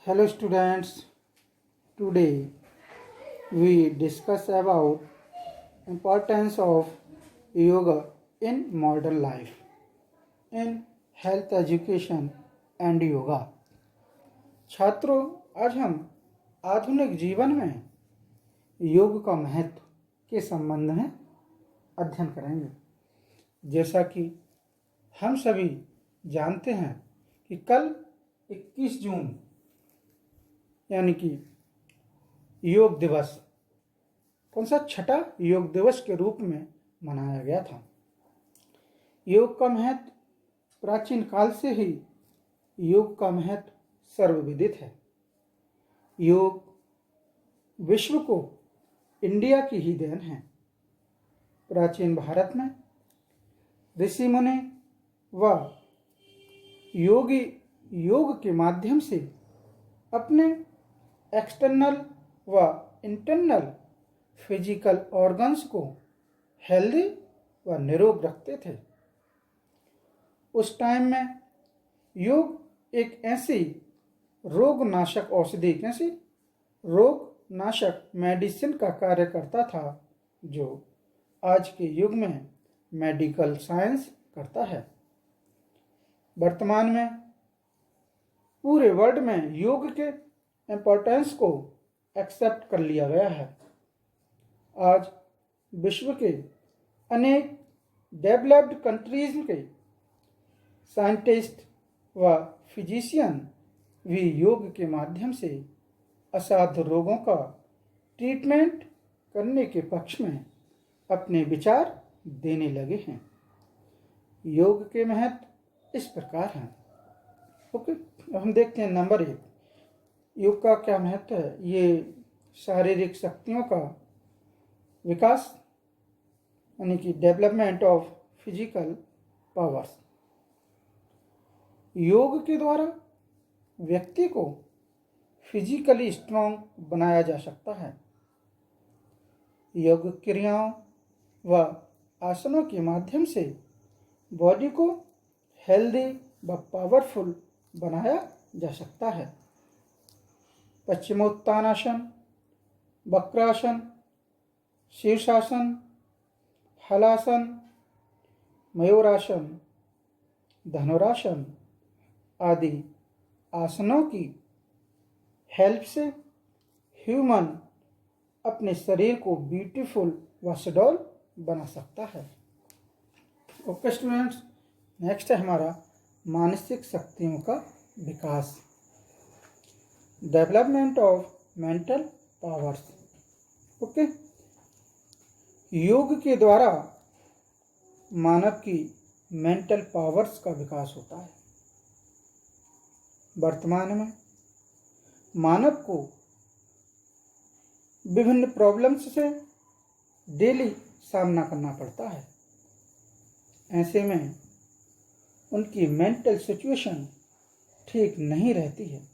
Hello students, today we discuss about importance of yoga in modern life, in health education and yoga. छात्रों, आज हम आधुनिक जीवन में योग का महत्व के संबंध में अध्ययन करेंगे। जैसा कि हम सभी जानते हैं कि कल 21 जून यानी कि योग दिवस कौन सा छठा योग दिवस के रूप में मनाया गया था। योग का महत्व प्राचीन काल से ही योग का महत्व सर्वविदित है। योग विश्व को इंडिया की ही देन है। प्राचीन भारत में ऋषि मुनि व योगी योग के माध्यम से अपने एक्सटर्नल व इंटरनल फिजिकल ऑर्गन्स को हेल्दी व निरोग रखते थे। उस टाइम में योग एक ऐसी रोगनाशक औषधि, कैसी रोगनाशक मेडिसिन का कार्य करता था जो आज के युग में मेडिकल साइंस करता है। वर्तमान में पूरे वर्ल्ड में योग के इम्पोर्टेंस को एक्सेप्ट कर लिया गया है। आज विश्व के अनेक डेवलप्ड कंट्रीज के साइंटिस्ट व फिजिशियन भी योग के माध्यम से असाध्य रोगों का ट्रीटमेंट करने के पक्ष में अपने विचार देने लगे हैं। योग के महत्व इस प्रकार हैं। ओके, अब हम देखते हैं नंबर 1, योग का क्या महत्व है। ये शारीरिक शक्तियों का विकास यानी कि डेवलपमेंट ऑफ फिजिकल पावर्स। योग के द्वारा व्यक्ति को फिजिकली स्ट्रांग बनाया जा सकता है। योग क्रियाओं व आसनों के माध्यम से बॉडी को हेल्दी व पावरफुल बनाया जा सकता है। पश्चिमोत्तानासन, वक्रासन, शीर्षासन, हलासन, मयूरासन, धनुरासन आदि आसनों की हेल्प से ह्यूमन अपने शरीर को ब्यूटीफुल व सुडौल बना सकता है। ओके स्टूडेंट्स, नेक्स्ट है हमारा मानसिक शक्तियों का विकास, development of mental powers. Okay, योग के द्वारा मानव की मेंटल पावर्स का विकास होता है। वर्तमान में मानव को विभिन्न प्रॉब्लम्स से डेली सामना करना पड़ता है। ऐसे में उनकी मेंटल सिचुएशन ठीक नहीं रहती है।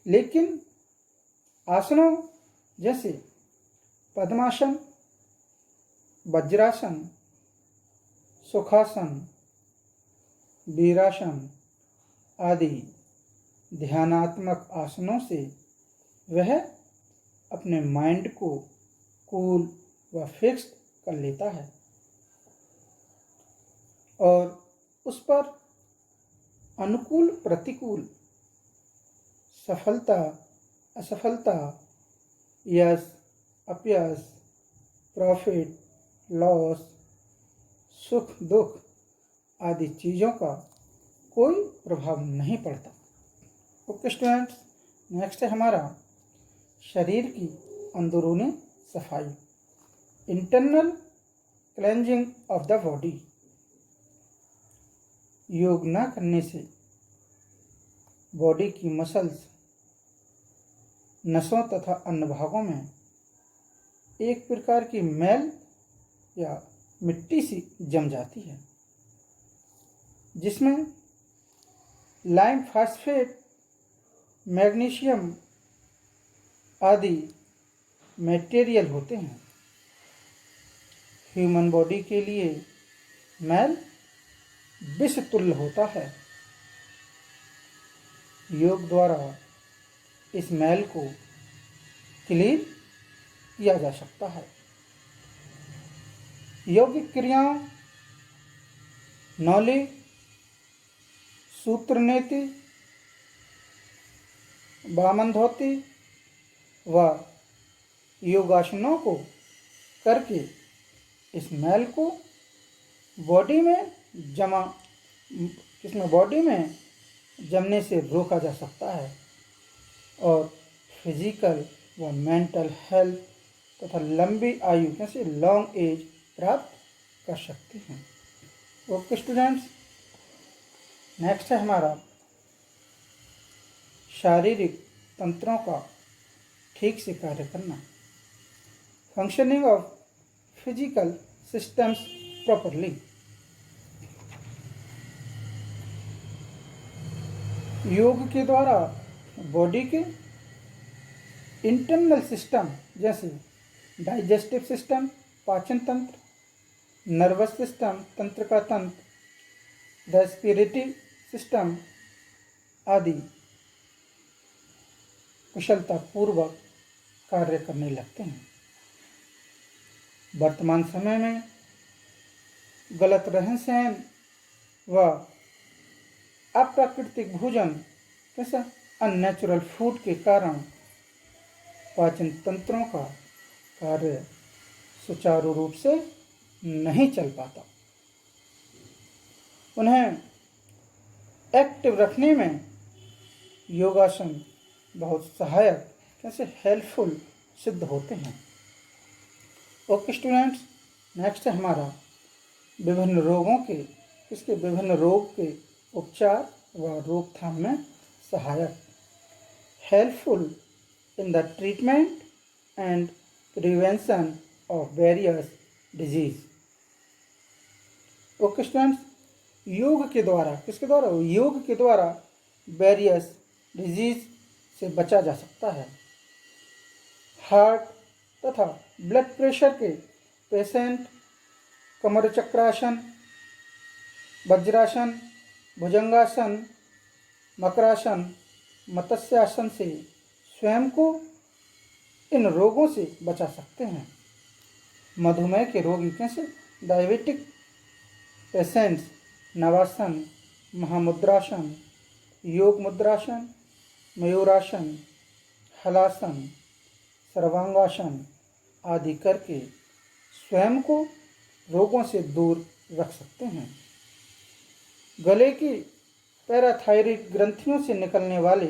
लेकिन आसनों जैसे पद्मासन, वज्रासन, सुखासन, वीरासन आदि ध्यानात्मक आसनों से वह अपने माइंड को कूल व फिक्स कर लेता है और उस पर अनुकूल प्रतिकूल, सफलता असफलता, यश अपयश, प्रॉफिट लॉस, सुख दुख आदि चीज़ों का कोई प्रभाव नहीं पड़ता। ओके स्टूडेंट्स, नेक्स्ट है हमारा शरीर की अंदरूनी सफाई, internal cleansing of the body. योग न करने से बॉडी की मसल्स, नसों तथा अन्य भागों में एक प्रकार की मैल या मिट्टी सी जम जाती है, जिसमें लाइम फास्फेट, मैग्नीशियम आदि मटेरियल होते हैं। ह्यूमन बॉडी के लिए मैल विष तुल्य होता है। योग द्वारा इस मैल को क्लीन किया जा सकता है। यौगिक क्रियाओं नौली, सूत्र नीति, वामन धोती व योगासनों को करके इस मैल को बॉडी में जमने से रोका जा सकता है और फिजिकल व मेंटल हेल्थ तथा लंबी आयु कैसे लॉन्ग एज प्राप्त कर सकते हैं। ओके स्टूडेंट्स, नेक्स्ट है हमारा शारीरिक तंत्रों का ठीक से कार्य करना, functioning of physical systems properly. योग के द्वारा बॉडी के इंटरनल सिस्टम जैसे डाइजेस्टिव सिस्टम, पाचन तंत्र, नर्वस सिस्टम, तंत्र का तंत्र, रेस्पिरेटरी सिस्टम आदि कुशलतापूर्वक कार्य करने लगते हैं। वर्तमान समय में गलत रहन सहन व अप्राकृतिक भोजन कैसा अननेचुरल फूड के कारण पाचन तंत्रों का कार्य सुचारू रूप से नहीं चल पाता। उन्हें एक्टिव रखने में योगासन बहुत सहायक कैसे हेल्पफुल सिद्ध होते हैं। ओके स्टूडेंट्स, नेक्स्ट है हमारा विभिन्न रोग के उपचार व रोकथाम में सहायक, helpful in the treatment and prevention of various disease. Okay students, योग के द्वारा वेरियस डिजीज से बचा जा सकता है। हार्ट तथा ब्लड प्रेशर के पेशेंट कमर चक्रासन, वज्रासन, भुजंगासन, मकरासन, मत्स्यासन से स्वयं को इन रोगों से बचा सकते हैं। मधुमेह के रोगी कैसे डायबिटिक पेशेंट्स नवासन, महामुद्रासन, योग मुद्रासन, मयूरासन, हलासन, सर्वांगासन आदि करके स्वयं को रोगों से दूर रख सकते हैं। गले की पैराथायरॉइड ग्रंथियों से निकलने वाले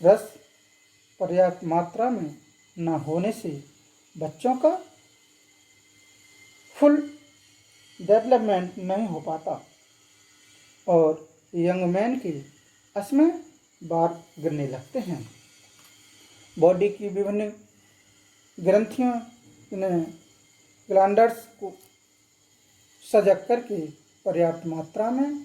रस पर्याप्त मात्रा में न होने से बच्चों का फुल डेवलपमेंट नहीं हो पाता और यंग मैन के अस्थमा बार गिरने लगते हैं। बॉडी की विभिन्न ग्रंथियों ग्लैंडर्स को सजग करके पर्याप्त मात्रा में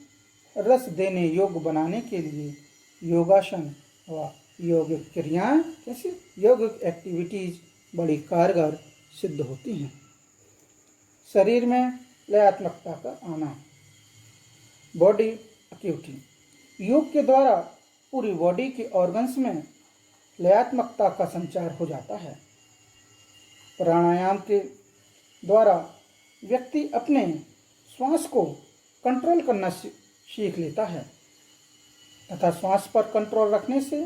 रस देने योग्य बनाने के लिए योगासन व योगिक क्रियाएं जैसे योगिक एक्टिविटीज बड़ी कारगर सिद्ध होती हैं। शरीर में लयात्मकता का आना, बॉडी एक्टिविटी, योग के द्वारा पूरी बॉडी के ऑर्गन्स में लयात्मकता का संचार हो जाता है। प्राणायाम के द्वारा व्यक्ति अपने श्वास को कंट्रोल करना सीख लेता है तथा श्वास पर कंट्रोल रखने से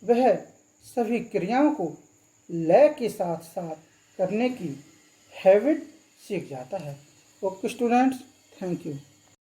वह सभी क्रियाओं को लय के साथ साथ करने की हैबिट सीख जाता है। Okay students, thank you.